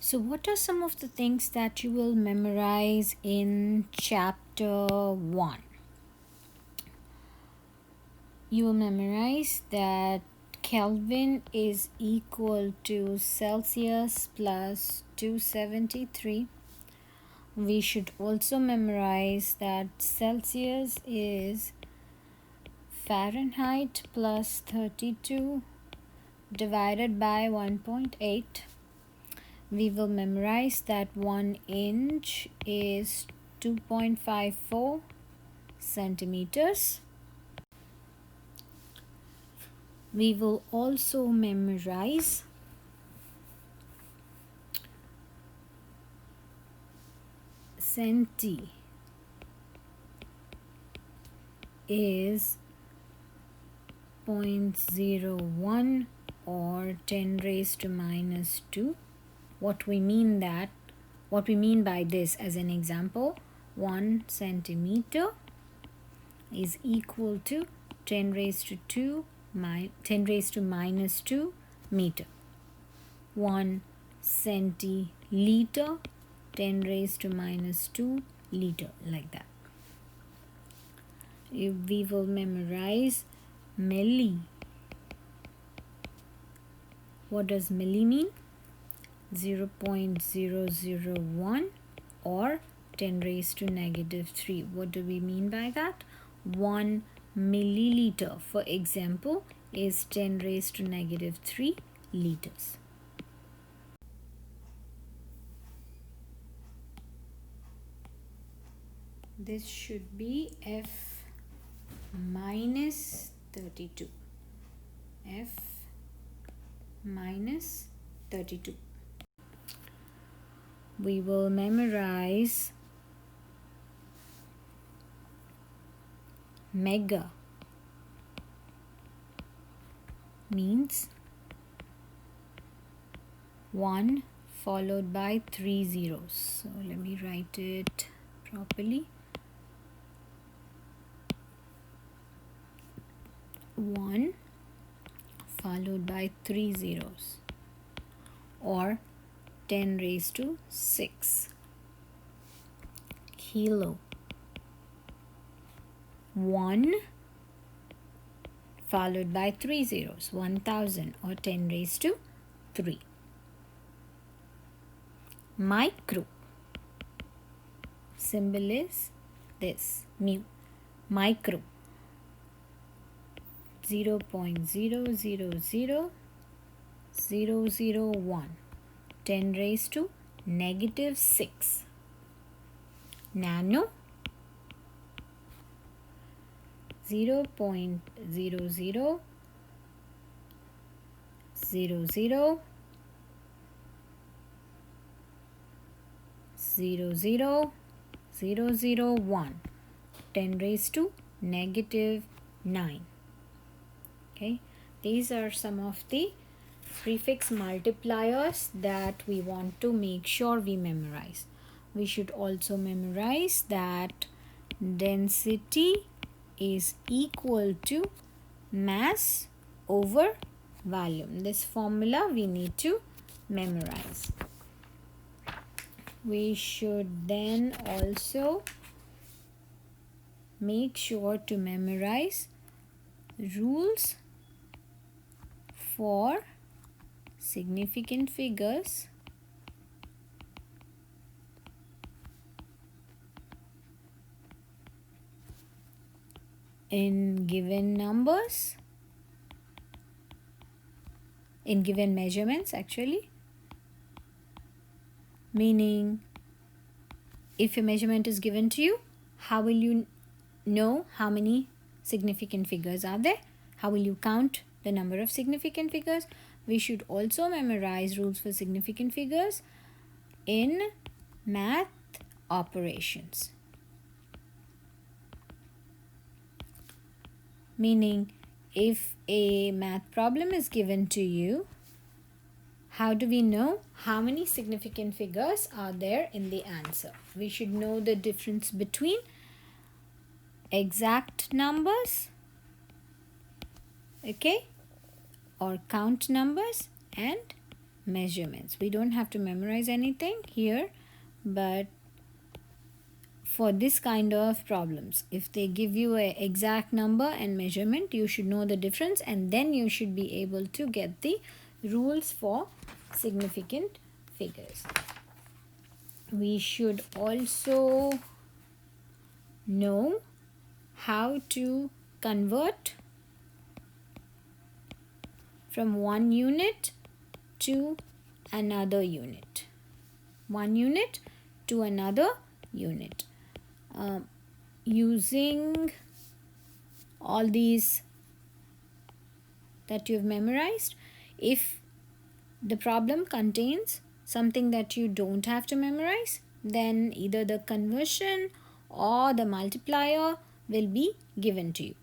So, what are some of the things that you will memorize in chapter 1? You will memorize that Kelvin is equal to Celsius plus 273. We should also memorize that Celsius is Fahrenheit plus 32 divided by 1.8. We will memorize that 1 inch is 2.54 centimeters. We will also memorize centi is 0.01 or 10 raised to minus 2. What we mean by this, as an example, 1 centimeter is equal to 10 raised to minus 2 meter. 1 centiliter, 10 raised to minus 2 liter, like that. We will memorize milli. What does milli mean? 0.001 or 10 raised to negative 3. What do we mean by that? 1 milliliter, for example, is 10 raised to negative 3 liters. This should be F minus 32. F minus 32. We will memorize mega. Means 1 followed by 3 zeros. So let me write it properly. 1 followed by 3 zeros, or 10 raised to 6. Kilo. 1 followed by 3 zeros, 1000 or 10 raised to 3. Micro. Symbol is this, mu. Micro. 0.000001, 10 raised to negative 6. Nano. 0.00000001, 10 raised to negative 9. Okay, these are some of the prefix multipliers that we want to make sure we memorize. We should also memorize that density is equal to mass over volume. This formula we need to memorize. We should then also make sure to memorize rules for significant figures in given numbers, in given measurements actually. Meaning, if a measurement is given to you, how will you know how many significant figures are there? How will you count the number of significant figures? We should also memorize rules for significant figures in math operations. Meaning, if a math problem is given to you, how do we know how many significant figures are there in the answer? We should know the difference between exact numbers, okay, or count numbers, and measurements. We don't have to memorize anything here, but for this kind of problems, if they give you an exact number and measurement, you should know the difference, and then you should be able to get the rules for significant figures. We should also know how to convert from one unit to another unit. One unit to another unit. Using all these that you've memorized, if the problem contains something that you don't have to memorize, then either the conversion or the multiplier will be given to you.